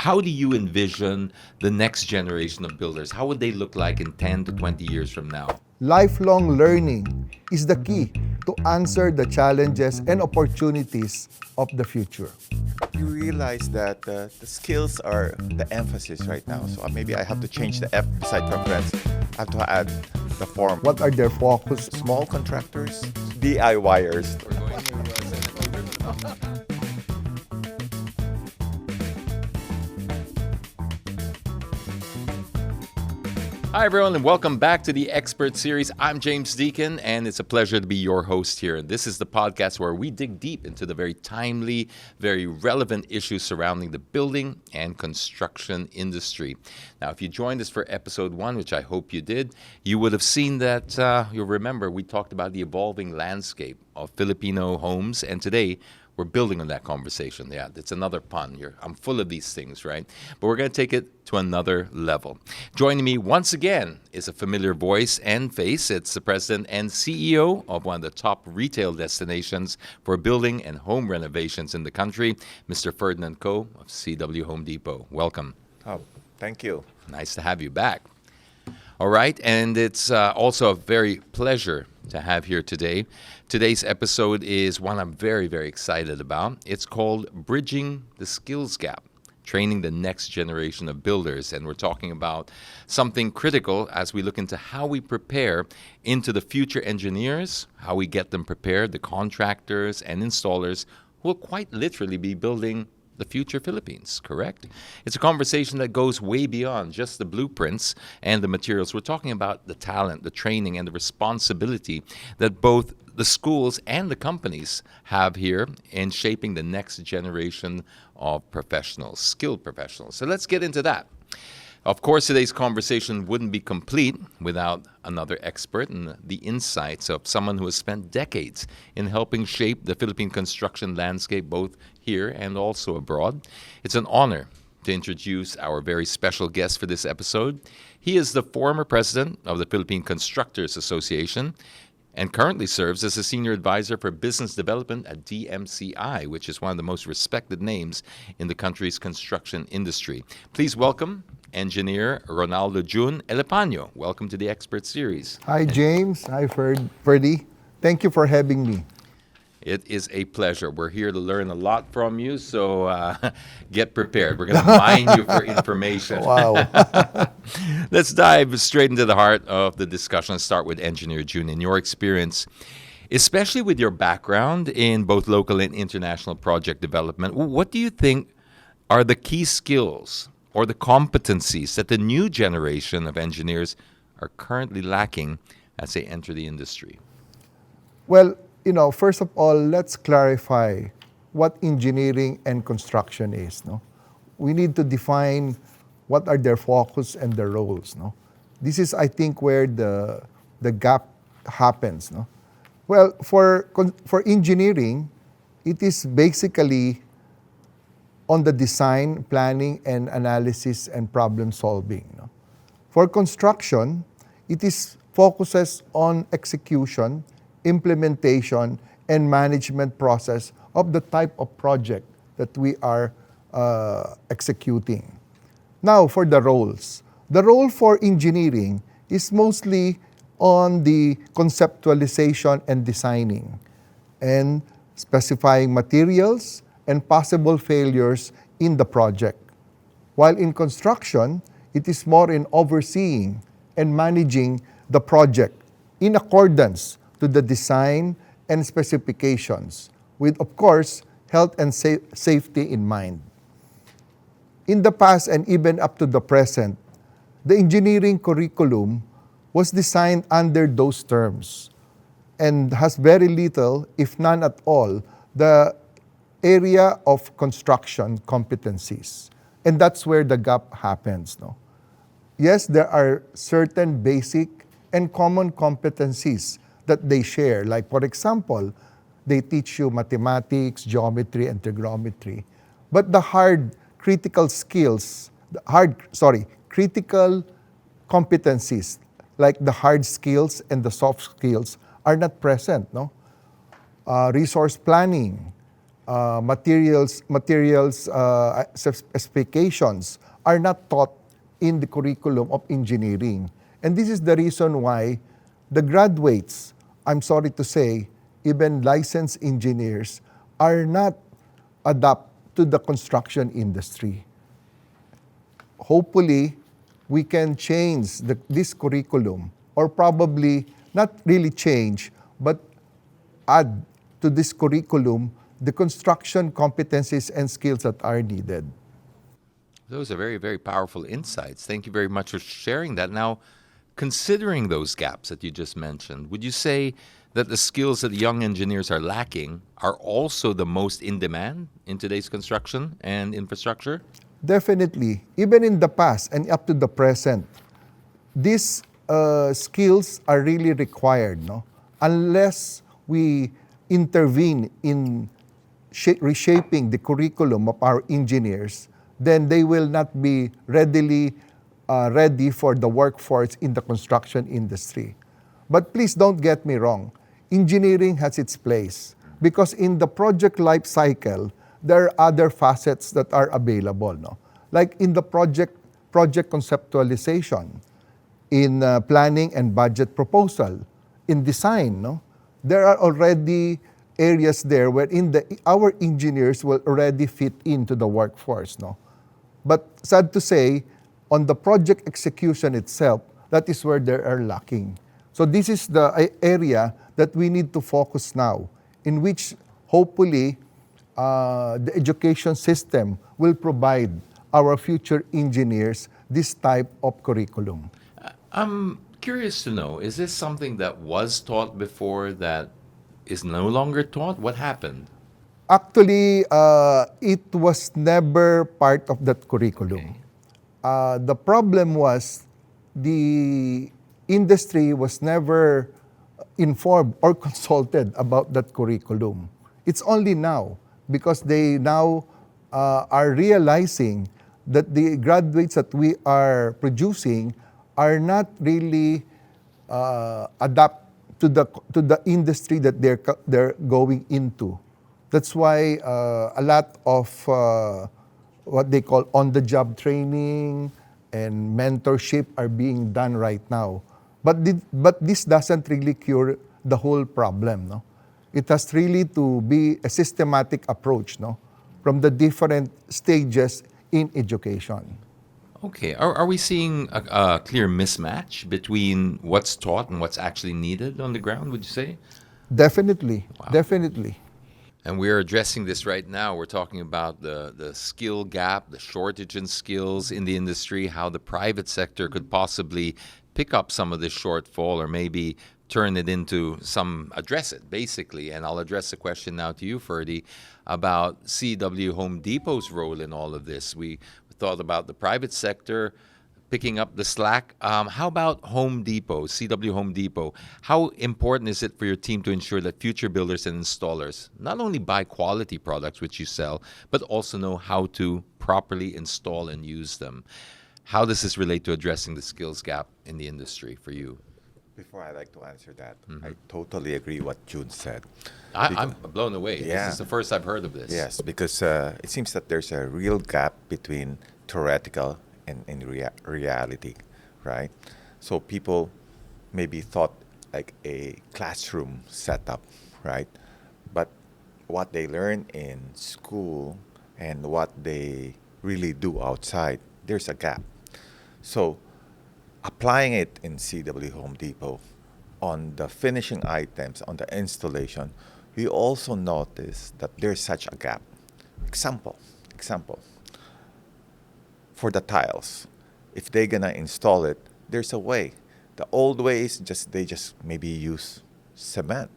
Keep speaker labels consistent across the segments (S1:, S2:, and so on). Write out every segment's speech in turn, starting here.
S1: how do you envision the next generation of builders? How would they look like in 10 to 20 years from now?
S2: Lifelong learning is the key to answer the challenges and opportunities of the future.
S3: You realize that the skills are the emphasis right now. So maybe I have to change the F beside preference. I have to add the form.
S2: What are their focus?
S3: Small contractors, DIYers.
S1: Hi, everyone, and welcome back to the Expert Series. I'm James Deacon, and it's a pleasure to be your host here. This is the podcast where we dig deep into the very timely, very relevant issues surrounding the building and construction industry. Now, if you joined us for episode 1, which I hope you did, you would have seen that, you'll remember, we talked about the evolving landscape of Filipino homes, and today, we're building on that conversation. Yeah, it's another pun. I'm full of these things, right? But we're going to take it to another level. Joining me once again is a familiar voice and face. It's the president and CEO of one of the top retail destinations for building and home renovations in the country, Mr. Ferdinand Ko of CW Home Depot. Welcome.
S3: Oh, thank you.
S1: Nice to have you back. All right, and it's also a very pleasure to have here today. Today's episode is one I'm very, very excited about. It's called Bridging the Skills Gap, Training the Next Generation of Builders. And we're talking about something critical as we look into how we prepare into the future engineers, how we get them prepared, the contractors and installers who will quite literally be building the future Philippines, correct? It's a conversation that goes way beyond just the blueprints and the materials. We're talking about the talent, the training, and the responsibility that both the schools and the companies have here in shaping the next generation of professionals, skilled professionals. So let's get into that. Of course, today's conversation wouldn't be complete without another expert and the insights of someone who has spent decades in helping shape the Philippine construction landscape, both here and also abroad. It's an honor to introduce our very special guest for this episode. He is the former president of the Philippine Constructors Association and currently serves as a senior advisor for business development at DMCI, which is one of the most respected names in the country's construction industry. Please welcome engineer Ronaldo Jun Elepaño. Welcome to the Expert Series.
S2: Hi, James. Hi, Ferdy. Thank you for having me.
S1: It is a pleasure. We're here to learn a lot from you, so get prepared. We're going to mine you for information.
S2: Wow.
S1: Let's dive straight into the heart of the discussion. Let's start with Engineer Jun. In your experience, especially with your background in both local and international project development, what do you think are the key skills or the competencies that the new generation of engineers are currently lacking as they enter the industry?
S2: Well, first of all, let's clarify what engineering and construction is. No, we need to define what are their focus and their roles. No, this is, I think, where the gap happens. No, well, for engineering, it is basically on the design, planning, and analysis and problem solving. No? For construction, it is focuses on execution, implementation, and management process of the type of project that we are executing. Now, for the roles. The role for engineering is mostly on the conceptualization and designing, and specifying materials and possible failures in the project. While in construction, it is more in overseeing and managing the project in accordance to the design and specifications, with, of course, health and safety in mind. In the past and even up to the present, the engineering curriculum was designed under those terms and has very little, if none at all, the area of construction competencies. And that's where the gap happens. No? Yes, there are certain basic and common competencies that they share. Like, for example, they teach you mathematics, geometry, and trigonometry. But the critical competencies, like the hard skills and the soft skills, are not present. No, resource planning, materials specifications are not taught in the curriculum of engineering. And this is the reason why the graduates, I'm sorry to say, even licensed engineers, are not adapt to the construction industry. Hopefully, we can change this curriculum, or probably not really change, but add to this curriculum the construction competencies and skills that are needed.
S1: Those are very, very powerful insights. Thank you very much for sharing that. Now, considering those gaps that you just mentioned, would you say that the skills that young engineers are lacking are also the most in demand in today's construction and infrastructure?
S2: Definitely, even in the past and up to the present, these skills are really required, no? Unless we intervene in reshaping the curriculum of our engineers, then they will not be ready for the workforce in the construction industry. But please don't get me wrong, engineering has its place because in the project life cycle, there are other facets that are available, no? Like in the project conceptualization, in planning and budget proposal, in design, no? There are already areas there wherein our engineers will already fit into the workforce, no? But sad to say, on the project execution itself, that is where they are lacking. So this is the area that we need to focus now, in which hopefully the education system will provide our future engineers this type of curriculum.
S1: I'm curious to know, is this something that was taught before that is no longer taught? What happened?
S2: Actually, it was never part of that curriculum. The problem was the industry was never informed or consulted about that curriculum. It's only now because they now are realizing that the graduates that we are producing are not really adapt to the industry that they're going into. That's why a lot of what they call on-the-job training and mentorship are being done right now. But this doesn't really cure the whole problem, no? It has really to be a systematic approach, no? From the different stages in education.
S1: Okay. Are we seeing a clear mismatch between what's taught and what's actually needed on the ground, would you say?
S2: Definitely, definitely.
S1: And we're addressing this right now. We're talking about the skill gap, the shortage in skills in the industry, how the private sector could possibly pick up some of this shortfall or maybe turn it into address it, basically. And I'll address the question now to you, Ferdy, about CW Home Depot's role in all of this. We thought about the private sector picking up the slack. How about Home Depot, CW Home Depot? How important is it for your team to ensure that future builders and installers not only buy quality products which you sell, but also know how to properly install and use them? How does this relate to addressing the skills gap in the industry for you?
S3: Before I like to answer that, I totally agree what June said.
S1: I'm blown away.
S3: Yeah.
S1: This is the first I've heard of this.
S3: Yes, because it seems that there's a real gap between theoretical and in reality, right? So people maybe thought like a classroom setup, right? But what they learn in school and what they really do outside, there's a gap. So applying it in CW Home Depot on the finishing items, on the installation, we also notice that there's such a gap. Example, for the tiles, if they're gonna install it, there's a way. The old way is they just maybe use cement,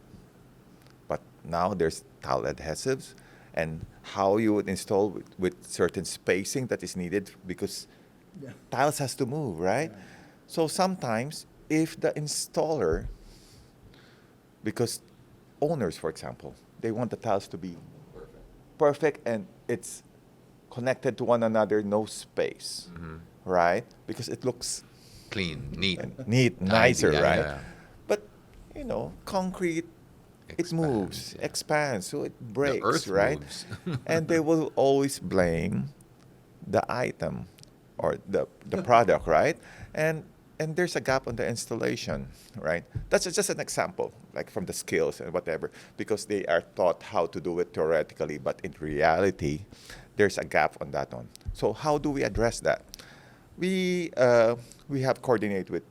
S3: but now there's tile adhesives, and how you would install with certain spacing that is needed because tiles has to move, right? Yeah. So sometimes if the installer, because owners, for example, they want the tiles to be perfect and it's connected to one another, no space, right? Because it looks
S1: clean, neat,
S3: nicer,
S1: yeah,
S3: right?
S1: Yeah.
S3: But concrete it moves,
S1: yeah.
S3: expands, so it
S1: The
S3: breaks,
S1: earth
S3: right?
S1: moves.
S3: And they will always blame the item or the product, right? And there's a gap on the installation, right? That's just an example, like from the skills and whatever, because they are taught how to do it theoretically, but in reality, there's a gap on that one. So how do we address that? We have coordinated with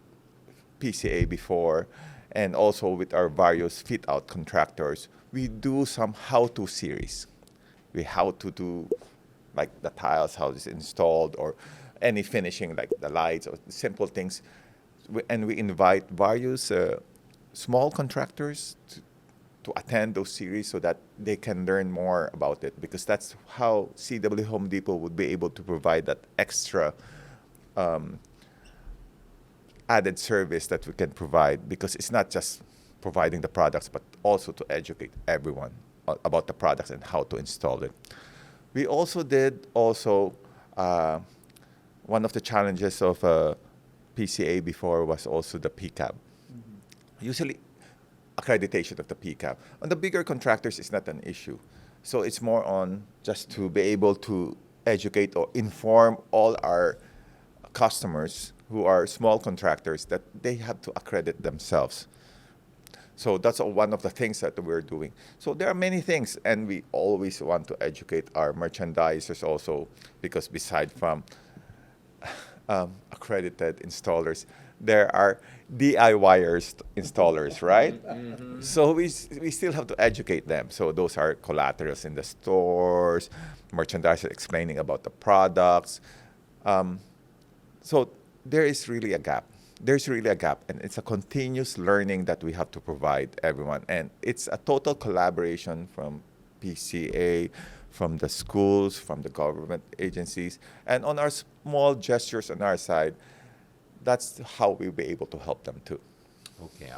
S3: PCA before, and also with our various fit out contractors. We do some how-to series. We how to do like the tiles, how it's installed, or any finishing like the lights or simple things. And we invite various small contractors to attend those series so that they can learn more about it, because that's how CW Home Depot would be able to provide that extra added service that we can provide, because it's not just providing the products but also to educate everyone about the products and how to install it. We also did one of the challenges of PCA before was also the PCAB. Usually accreditation of the PCAB. On the bigger contractors, it's not an issue. So it's more on just to be able to educate or inform all our customers who are small contractors that they have to accredit themselves. So that's one of the things that we're doing. So there are many things, and we always want to educate our merchandisers also, because beside from accredited installers, there are DIYers installers, right? So we still have to educate them. So those are collaterals in the stores, merchandisers explaining about the products. So there is really a gap. There's really a gap, and it's a continuous learning that we have to provide everyone. And it's a total collaboration from PCA, from the schools, from the government agencies, and on our small gestures on our side, that's how we'll be able to help them too.
S1: Okay,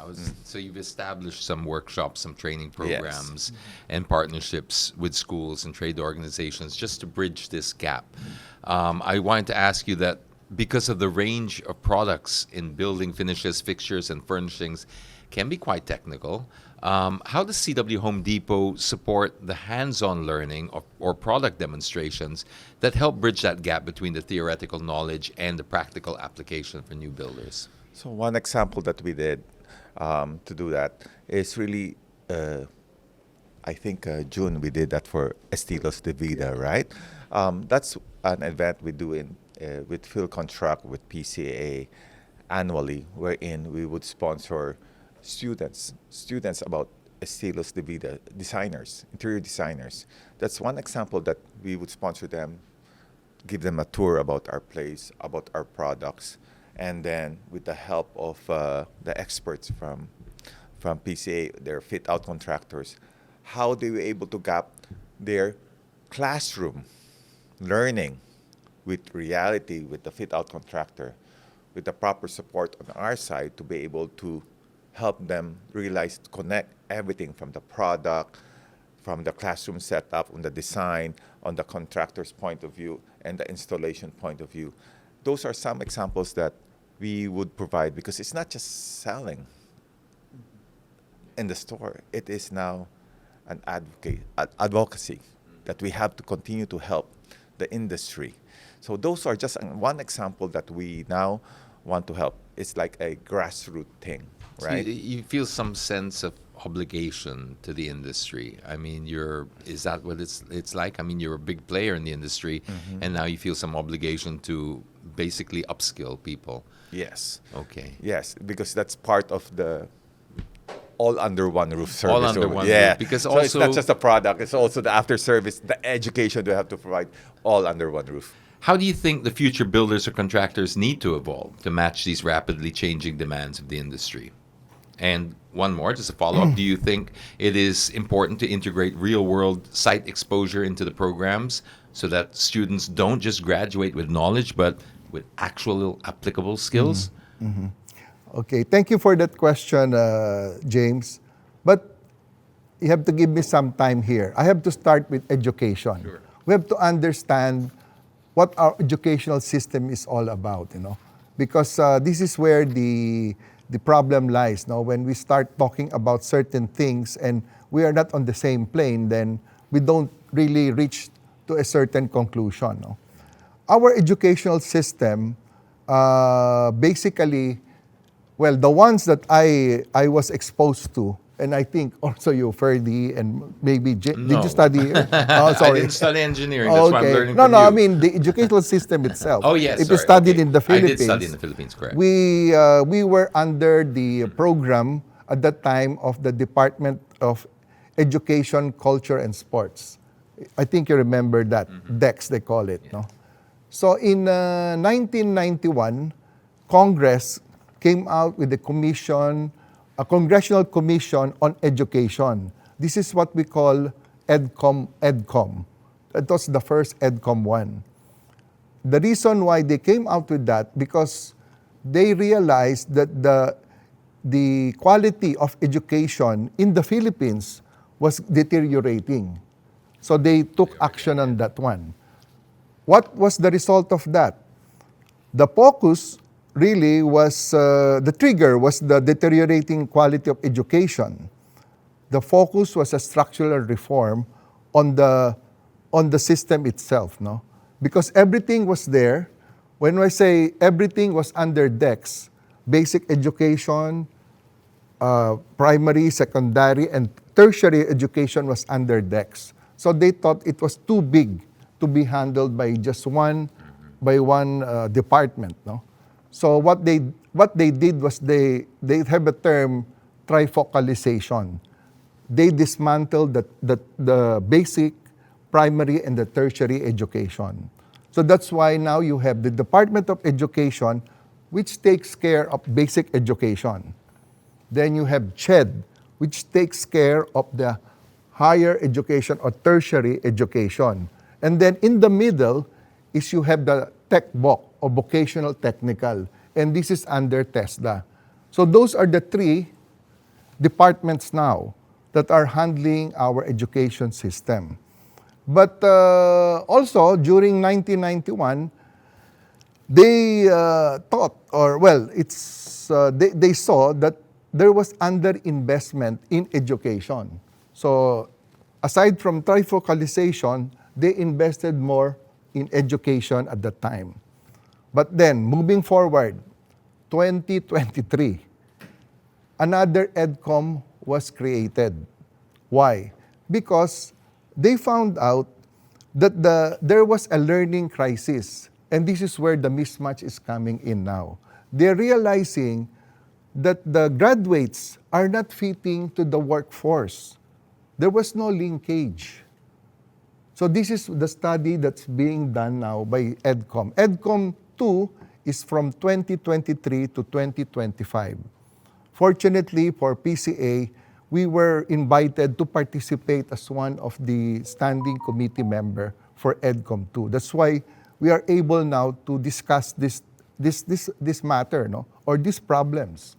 S1: so you've established some workshops, some training
S3: Yes.
S1: programs, and partnerships with schools and trade organizations just to bridge this gap. I wanted to ask you that because of the range of products in building finishes, fixtures, and furnishings can be quite technical. How does CW Home Depot support the hands-on learning or product demonstrations that help bridge that gap between the theoretical knowledge and the practical application for new builders?
S3: So one example that we did to do that is really, I think June we did that for Estilos de Vida, right? That's an event we do with Phil Construct with PCA annually, wherein we would sponsor students about Estilos de Vida designers, interior designers. That's one example that we would sponsor them, give them a tour about our place, about our products, and then with the help of the experts from PCA, their fit-out contractors, how they were able to gap their classroom learning with reality, with the fit-out contractor, with the proper support on our side to be able to help them realize, connect everything from the product, from the classroom setup, on the design, on the contractor's point of view, and the installation point of view. Those are some examples that we would provide, because it's not just selling in the store. It is now an advocacy that we have to continue to help the industry. So those are just one example that we now want to help. It's like a grassroots thing, right?
S1: So you feel some sense of obligation to the industry. I mean, is that what it's like? I mean, you're a big player in the industry, and now you feel some obligation to basically upskill people.
S3: Yes.
S1: Okay.
S3: Yes, because that's part of the all under one roof service.
S1: All under one
S3: yeah.
S1: roof, because
S3: so it's not
S1: also-
S3: just the product; it's also the after service, the education they have to provide, all under one roof.
S1: How do you think the future builders or contractors need to evolve to match these rapidly changing demands of the industry? And one more, just a follow-up. Do you think it is important to integrate real-world site exposure into the programs so that students don't just graduate with knowledge, but with actual applicable skills?
S2: Okay, thank you for that question, James. But you have to give me some time here. I have to start with education.
S1: Sure.
S2: We have to understand what our educational system is all about, because this is where the the problem lies. No, when we start talking about certain things and we are not on the same plane, then we don't really reach to a certain conclusion. No? Our educational system, basically, well, the ones that I was exposed to, and I think also you, Ferdy, and maybe did
S1: No.
S2: you study here? Oh,
S1: I
S2: sorry.
S1: didn't study engineering. That's why I'm learning
S2: No,
S1: from
S2: no,
S1: you.
S2: I mean the educational system itself.
S1: Oh, yes.
S2: If you
S1: sorry.
S2: studied
S1: Okay.
S2: in the
S1: I
S2: Philippines,
S1: did study in the Philippines, correct.
S2: we were under the program at that time of the Department of Education, Culture, and Sports. I think you remember that, DEX they call it. No? So in 1991, Congress came out with a congressional commission on education. This is what we call EDCOM. That was the first EDCOM one. The reason why they came out with that, because they realized that the quality of education in the Philippines was deteriorating. So they took action on that one. What was the result of that? The focus really was, the trigger was the deteriorating quality of education. The focus was a structural reform on the system itself, no? Because everything was there. When I say everything was under DEX, basic education, primary, secondary, and tertiary education was under DEX. So they thought it was too big to be handled by just one department, no? So what they did was they have a term, trifocalization. They dismantled the basic, primary, and the tertiary education. So that's why now you have the Department of Education, which takes care of basic education. Then you have CHED, which takes care of the higher education or tertiary education. And then in the middle is you have the TechVoc or vocational technical, and this is under TESDA. So those are the three departments now that are handling our education system. But also during 1991, they thought, or well, they saw that there was underinvestment in education. So aside from trifocalization, they invested more in education at that time. But then, moving forward, 2023, another EDCOM was created. Why? Because they found out that there was a learning crisis. And this is where the mismatch is coming in now. They're realizing that the graduates are not fitting to the workforce. There was no linkage. So this is the study that's being done now by EDCOM. EDCOM 2 is from 2023 to 2025. Fortunately for PCA, we were invited to participate as one of the standing committee member for EDCOM 2. That's why we are able now to discuss this matter, no, or these problems.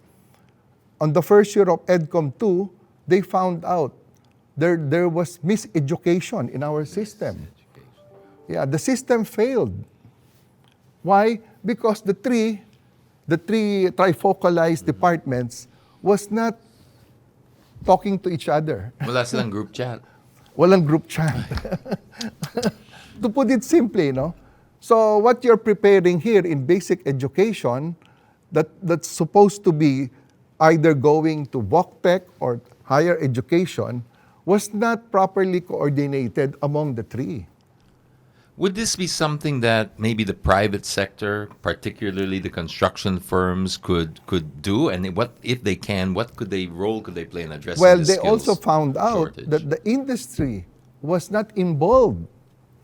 S2: On the first year of EDCOM 2, they found out there was miseducation in our system. Yeah, the system failed. Why? Because the three trifocalized departments was not talking to each other.
S1: Wala silang group chat.
S2: Walang group chat. To put it simply, no? So what you're preparing here in basic education, that's supposed to be either going to VocTech or higher education, was not properly coordinated among the three.
S1: Would this be something that maybe the private sector, particularly the construction firms, could do? And what if they can? What role could they play in addressing
S2: Well,
S1: this
S2: they
S1: skills
S2: also found out
S1: shortage?
S2: that the industry was not involved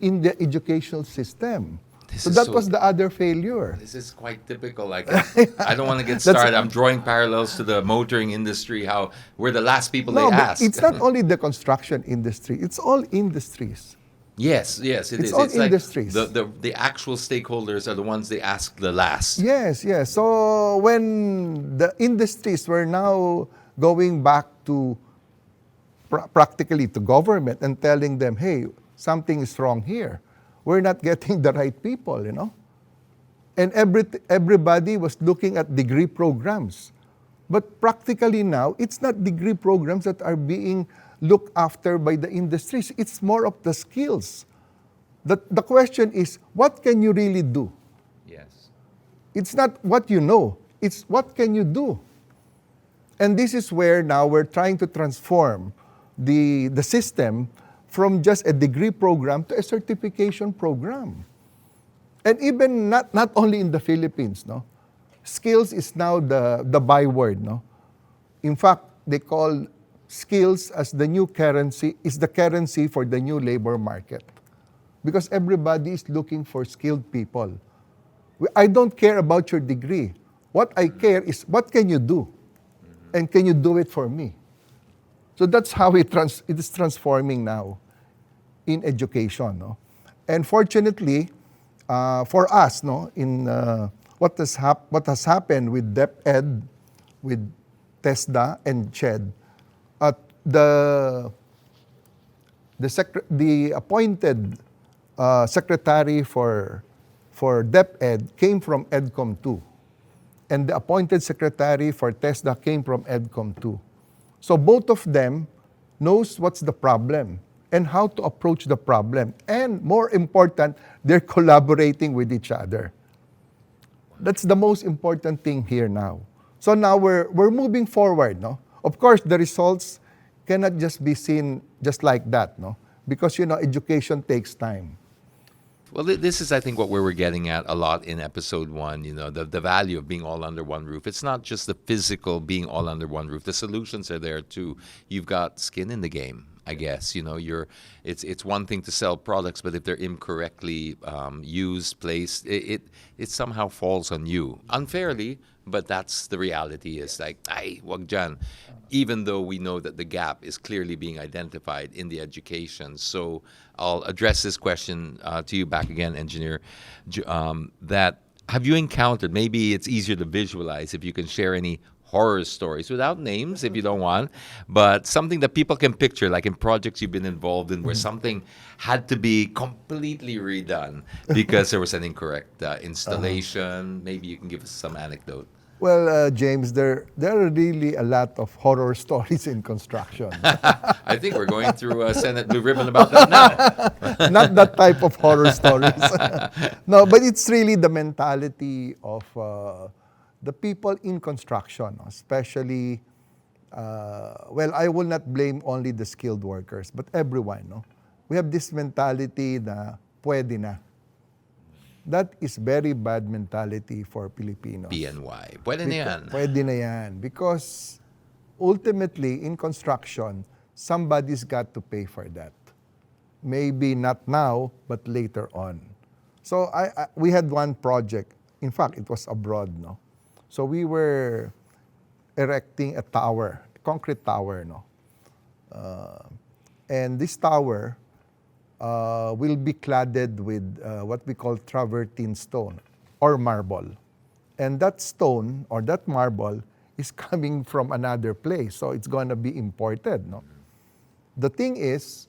S2: in the educational system.
S1: This
S2: So
S1: is
S2: that
S1: so-
S2: was the other failure.
S1: This is quite typical. Like, I don't want to get started. I'm drawing parallels to the motoring industry. How we're the last people
S2: No,
S1: they
S2: but
S1: ask.
S2: it's not only the construction industry, it's all industries.
S1: Yes, it
S2: It's
S1: is.
S2: all
S1: It's like
S2: industries.
S1: the actual stakeholders are the ones they ask the last.
S2: Yes. So when the industries were now going back to practically to government and telling them, hey, something is wrong here. We're not getting the right people, you know. And everybody was looking at degree programs. But practically now, it's not degree programs that are being looked after by the industries. It's more of the skills. The question is, what can you really do?
S1: Yes.
S2: It's not what you know, it's what can you do. And this is where now we're trying to transform the system from just a degree program to a certification program. And even not only in the Philippines, no? Skills is now the byword, no? In fact, they call skills as the new currency, is the currency for the new labor market. Because everybody is looking for skilled people. I don't care about your degree. What I care is what can you do? And can you do it for me? So that's how it is transforming now in education. No? And fortunately, for us, no, in what has happened with DepEd, with TESDA and CHED, the appointed secretary for DepEd came from EDCOM 2. And the appointed secretary for TESDA came from EDCOM 2. So both of them knows what's the problem and how to approach the problem. And more important, they're collaborating with each other. That's the most important thing here now. So now we're moving forward, no? Of course, the results cannot just be seen just like that, no? Because, education takes time.
S1: Well, this is, I think, what we were getting at a lot in episode 1, the value of being all under one roof. It's not just the physical being all under one roof. The solutions are there, too. You've got skin in the game, I guess. It's one thing to sell products, but if they're incorrectly used, placed, it somehow falls on you. Unfairly, but that's the reality. Is like, ay, wag dyan. Even though we know that the gap is clearly being identified in the education. So I'll address this question to you back again, Engineer, that have you encountered, maybe it's easier to visualize if you can share any horror stories without names if you don't want, but something that people can picture, like in projects you've been involved in where something had to be completely redone because there was an incorrect installation. Maybe you can give us some anecdote.
S2: Well, James, there are really a lot of horror stories in construction.
S1: I think we're going through a Senate Blue Ribbon about that now.
S2: Not that type of horror stories. No, but it's really the mentality of the people in construction, especially, I will not blame only the skilled workers, but everyone. No? We have this mentality na pwede na. That is very bad mentality for Filipinos.
S1: PNY. Pwede na yan.
S2: Pwede na yan. Because ultimately, in construction, somebody's got to pay for that. Maybe not now, but later on. So we had one project. In fact, it was abroad, no? So we were erecting a tower, a concrete tower, no? And this tower will be cladded with what we call travertine stone or marble. And that stone or that marble is coming from another place, so it's going to be imported. No? The thing is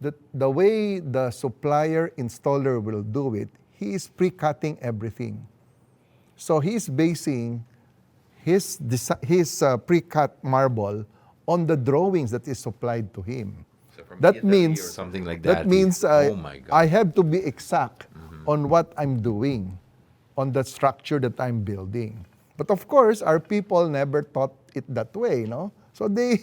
S2: that the way the supplier installer will do it, he is pre-cutting everything. So he's basing his pre-cut marble on the drawings that is supplied to him. That means
S1: or something like that.
S2: That means
S1: oh my God.
S2: I have to be exact on what I'm doing, on the structure that I'm building. But of course, our people never thought it that way, no? So they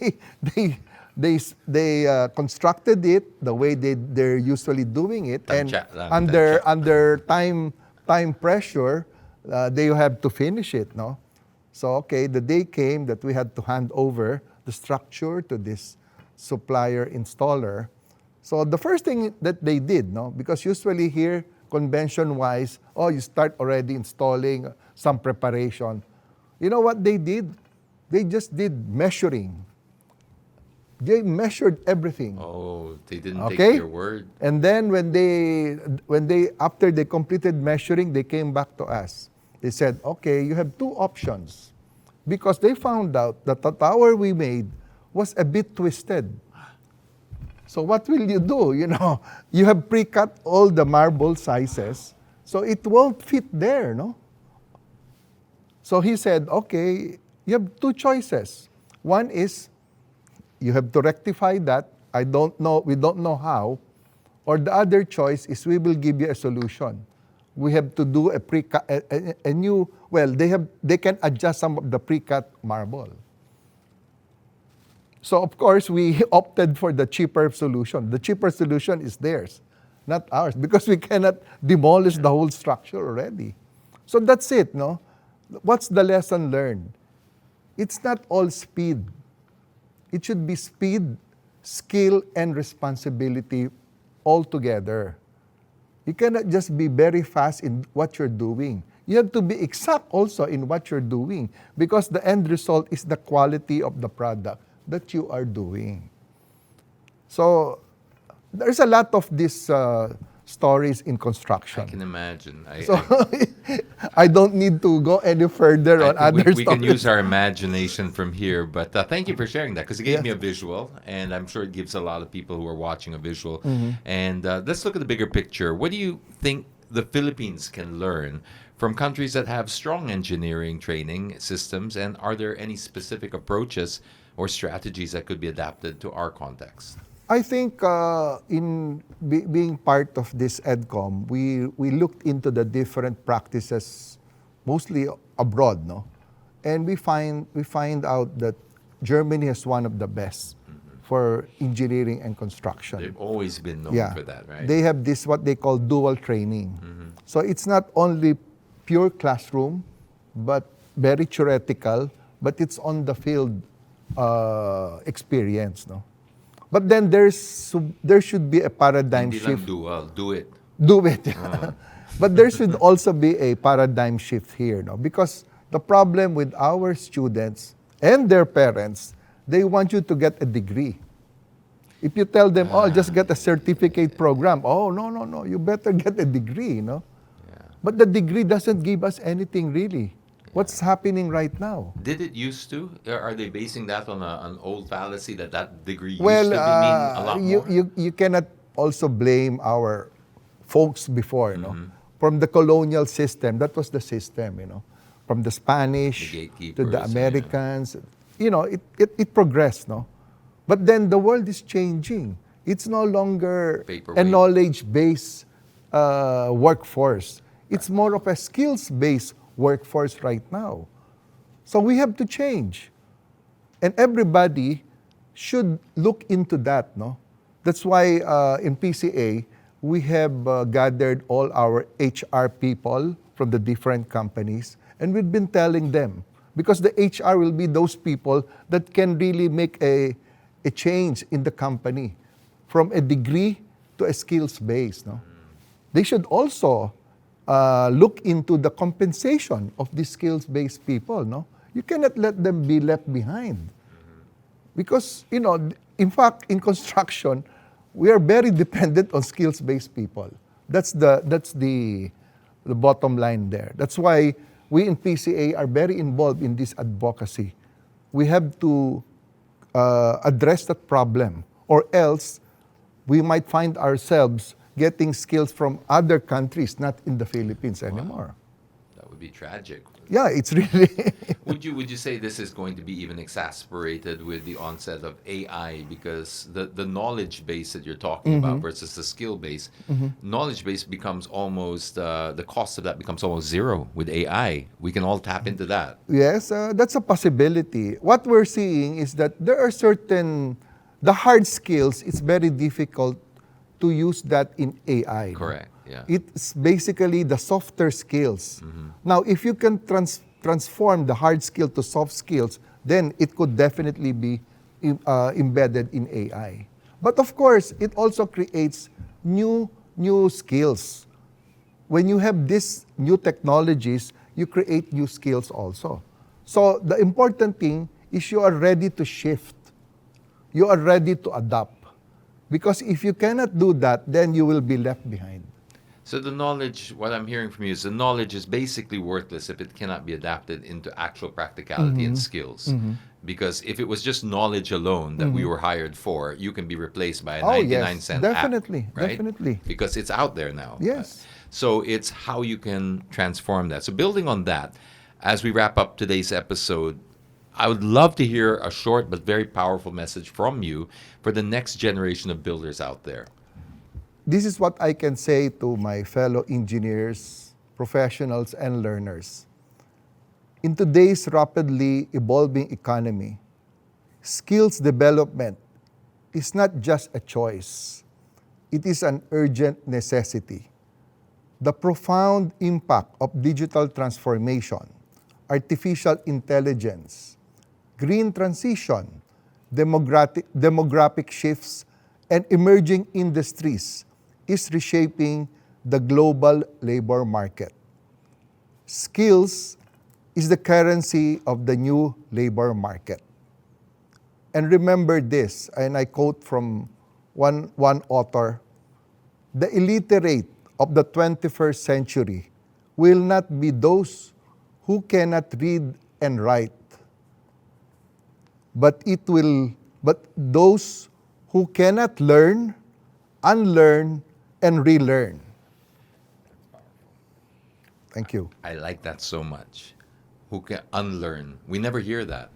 S2: constructed it the way they're usually doing it, and under time pressure, they have to finish it, no? So okay, the day came that we had to hand over the structure to this supplier installer. So the first thing that they did, no, because usually here, convention-wise, you start already installing some preparation. You know what they did? They just did measuring. They measured everything.
S1: Oh, they didn't take your word.
S2: And then after they completed measuring, they came back to us. They said, okay, you have two options. Because they found out that the tower we made was a bit twisted. So what will you do? You have pre-cut all the marble sizes, so it won't fit there, no? So he said, okay, you have two choices. One is you have to rectify that. I don't know, we don't know how. Or the other choice is we will give you a solution. We have to do a new, well, they can adjust some of the pre-cut marble. So of course, we opted for the cheaper solution. The cheaper solution is theirs, not ours, because we cannot demolish the whole structure already. So that's it, no? What's the lesson learned? It's not all speed. It should be speed, skill, and responsibility all together. You cannot just be very fast in what you're doing. You have to be exact also in what you're doing, because the end result is the quality of the product that you are doing. So there's a lot of these stories in construction.
S1: I can imagine.
S2: So I don't need to go any further on other
S1: we can
S2: stories.
S1: use our imagination from here, but thank you for sharing that, because it gave me a visual, and I'm sure it gives a lot of people who are watching a visual.
S2: Mm-hmm.
S1: And let's look at the bigger picture. What do you think the Philippines can learn from countries that have strong engineering training systems, and are there any specific approaches or strategies that could be adapted to our context?
S2: I think in being part of this EDCOM, we looked into the different practices, mostly abroad, no, and we find out that Germany is one of the best for engineering and construction.
S1: They've always been known for that, right?
S2: They have this what they call dual training. So it's not only pure classroom, but very theoretical, but it's on the field experience, no. But then there should be a paradigm
S1: Hindi lang
S2: shift.
S1: dual, do it.
S2: Do it. But there should also be a paradigm shift here, no? Because the problem with our students and their parents, they want you to get a degree. If you tell them, oh, just get a certificate program, oh, no, you better get a degree, no?
S1: Yeah.
S2: But the degree doesn't give us anything really. What's happening right now?
S1: Did it used to? Are they basing that on an old fallacy that degree used
S2: Well,
S1: to mean a lot more?
S2: you cannot also blame our folks before, no? From the colonial system, that was the system, from the Spanish
S1: The
S2: to
S1: gatekeepers,
S2: the Americans, it progressed, no? But then the world is changing. It's no longer a
S1: Paperweight.
S2: knowledge-based workforce. It's more of a skills-based workforce right now. So we have to change. And everybody should look into that, no? That's why in PCA, we have gathered all our HR people from the different companies, and we've been telling them, because the HR will be those people that can really make a change in the company from a degree to a skills base, no? They should also look into the compensation of these skills-based people, no? You cannot let them be left behind. Because, in fact, in construction, we are very dependent on skills-based people. That's the bottom line there. That's why we in PCA are very involved in this advocacy. We have to address that problem, or else we might find ourselves getting skills from other countries, not in the Philippines anymore.
S1: That would be tragic.
S2: Yeah, it's really...
S1: Would you say this is going to be even exacerbated with the onset of AI, because the knowledge base that you're talking about versus the skill base, knowledge base becomes almost, the cost of that becomes almost zero with AI. We can all tap into that.
S2: Yes, that's a possibility. What we're seeing is that there are the hard skills, it's very difficult to use that in AI.
S1: Correct, yeah.
S2: It's basically the softer skills. Now, if you can transform the hard skill to soft skills, then it could definitely be embedded in AI. But of course, it also creates new skills. When you have these new technologies, you create new skills also. So the important thing is you are ready to shift. You are ready to adapt. Because if you cannot do that, then you will be left behind.
S1: So the knowledge, what I'm hearing from you is the knowledge is basically worthless if it cannot be adapted into actual practicality and skills. Because if it was just knowledge alone that we were hired for, you can be replaced by a 99-cent
S2: definitely,
S1: app, right?
S2: definitely.
S1: Because it's out there now.
S2: Yes.
S1: So it's how you can transform that. So building on that, as we wrap up today's episode, I would love to hear a short but very powerful message from you for the next generation of builders out there.
S2: This is what I can say to my fellow engineers, professionals, and learners. In today's rapidly evolving economy, skills development is not just a choice, it is an urgent necessity. The profound impact of digital transformation, artificial intelligence, green transition, demographic shifts, and emerging industries is reshaping the global labor market. Skills is the currency of the new labor market. And remember this, and I quote from one author, the illiterate of the 21st century will not be those who cannot read and write, but those who cannot learn, unlearn, and relearn. Thank you.
S1: I like that so much. Who can unlearn? We never hear that.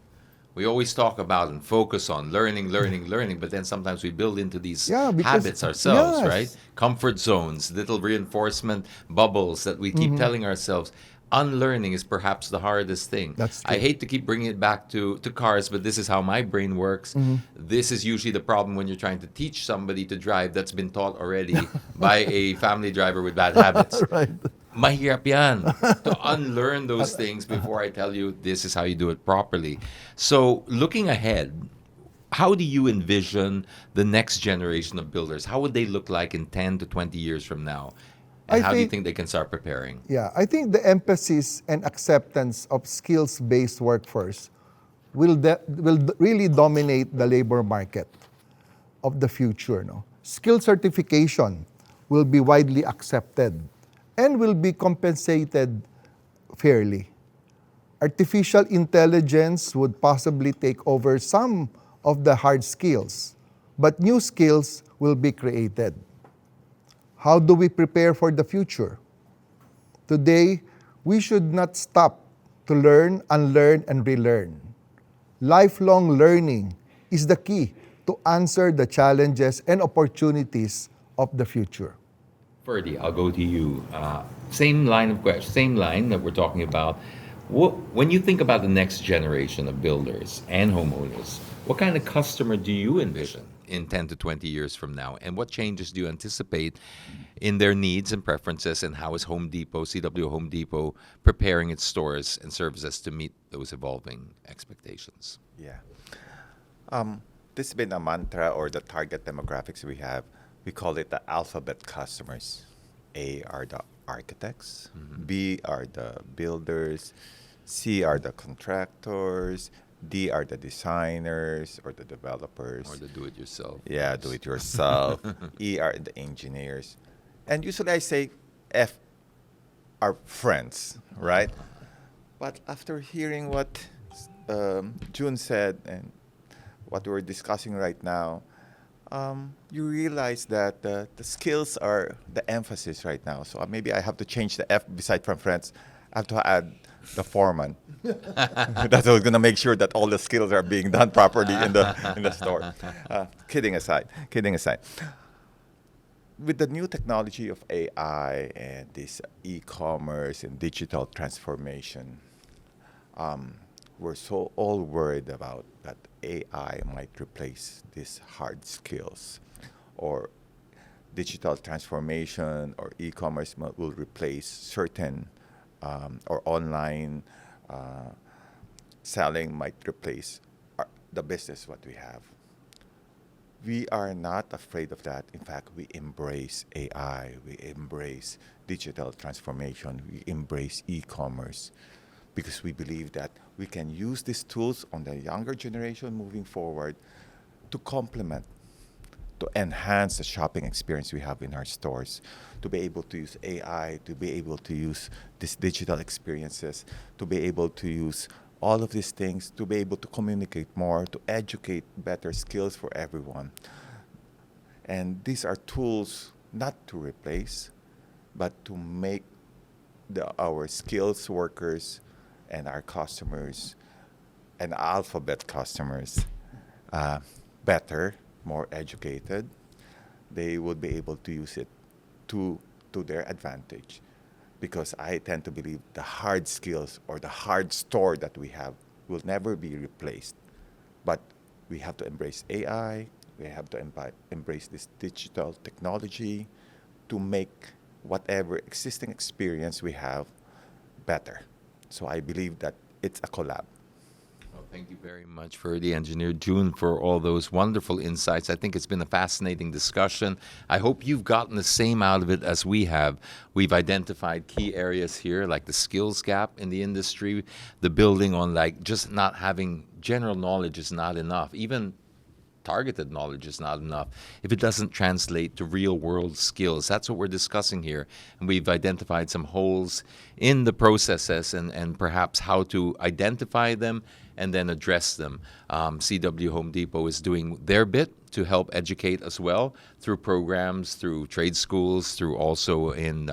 S1: We always talk about and focus on learning, learning, learning, but then sometimes we build into these
S2: Yeah, because-
S1: habits ourselves,
S2: yes.
S1: right? Comfort zones, little reinforcement bubbles that we keep telling ourselves. Unlearning is perhaps the hardest thing.
S2: That's
S1: I
S2: true.
S1: hate to keep bringing it back to cars, but this is how my brain works. This is usually the problem when you're trying to teach somebody to drive that's been taught already by a family driver with bad habits.
S2: Right.
S1: Mahirap yan to unlearn those things before I tell you this is how you do it properly. So, looking ahead, how do you envision the next generation of builders? How would they look like in 10 to 20 years from now? And
S2: I
S1: how do you
S2: think-
S1: think they can start preparing?
S2: Yeah, I think the emphasis and acceptance of skills-based workforce will really dominate the labor market of the future. No? Skill certification will be widely accepted and will be compensated fairly. Artificial intelligence would possibly take over some of the hard skills, but new skills will be created. How do we prepare for the future? Today, we should not stop to learn, unlearn, and relearn. Lifelong learning is the key to answer the challenges and opportunities of the future.
S1: Ferdy, I'll go to you. Same line of question, same line that we're talking about. When you think about the next generation of builders and homeowners, what kind of customer do you envision in 10 to 20 years from now? And what changes do you anticipate in their needs and preferences? And how is Home Depot, CW Home Depot, preparing its stores and services to meet those evolving expectations?
S3: Yeah. This has been a mantra or the target demographics we have. We call it the alphabet customers. A are the architects, B are the builders, C are the contractors, D are the designers or the developers.
S1: Or the do-it-yourself?
S3: Yeah, do it yourself. E are the engineers. And usually I say F are friends, right? But after hearing what June said and what we're discussing right now, you realize that the skills are the emphasis right now. So maybe I have to change the F beside from friends. I have to add the foreman. That's what's going to make sure that all the skills are being done properly in the store. Kidding aside. With the new technology of AI and this e-commerce and digital transformation, we're so all worried about that AI might replace these hard skills, or digital transformation or e-commerce will replace certain or online selling might replace the business what we have. We are not afraid of that. In fact, we embrace AI, we embrace digital transformation, we embrace e-commerce, because we believe that we can use these tools on the younger generation moving forward to complement, to enhance the shopping experience we have in our stores, to be able to use AI, to be able to use these digital experiences, to be able to use all of these things, to be able to communicate more, to educate better skills for everyone. And these are tools not to replace, but to make our skills workers and our customers and Alphabet customers better, more educated, they would be able to use it to their advantage. Because I tend to believe the hard skills or the hard store that we have will never be replaced. But we have to embrace AI, we have to embrace this digital technology to make whatever existing experience we have better. So I believe that it's a collab.
S1: Well, thank you very much, Ferdy, Engineer June, for all those wonderful insights. I think it's been a fascinating discussion. I hope you've gotten the same out of it as we have. We've identified key areas here, like the skills gap in the industry, the building on like just not having general knowledge is not enough. Even targeted knowledge is not enough if it doesn't translate to real world skills. That's what we're discussing here. And we've identified some holes in the processes and perhaps how to identify them and then address them. CW Home Depot is doing their bit to help educate as well through programs, through trade schools, through also in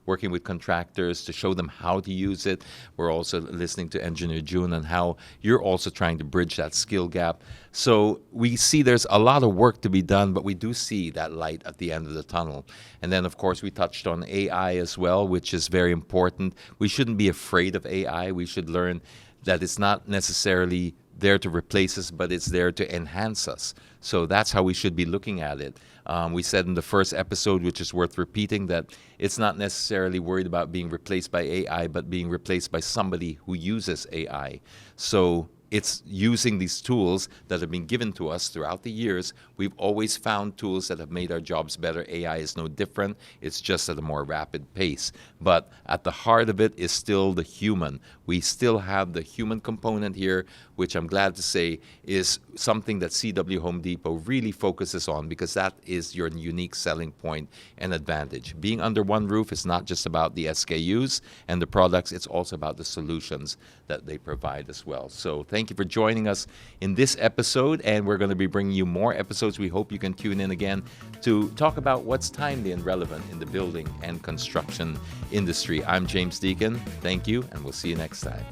S1: working with contractors to show them how to use it. We're also listening to Engineer June on how you're also trying to bridge that skill gap. So we see there's a lot of work to be done, but we do see that light at the end of the tunnel. And then, of course, we touched on AI as well, which is very important. We shouldn't be afraid of AI. We should learn that it's not necessarily there to replace us, but it's there to enhance us. So that's how we should be looking at it. We said in the first episode, which is worth repeating, that it's not necessarily worried about being replaced by AI, but being replaced by somebody who uses AI. So it's using these tools that have been given to us throughout the years. We've always found tools that have made our jobs better. AI is no different. It's just at a more rapid pace. But at the heart of it is still the human. We still have the human component here, which I'm glad to say is something that CW Home Depot really focuses on, because that is your unique selling point and advantage. Being under one roof is not just about the SKUs and the products, it's also about the solutions that they provide as well. So thank you for joining us in this episode, and we're going to be bringing you more episodes. We hope you can tune in again to talk about what's timely and relevant in the building and construction industry. I'm James Deacon. Thank you, and we'll see you next time.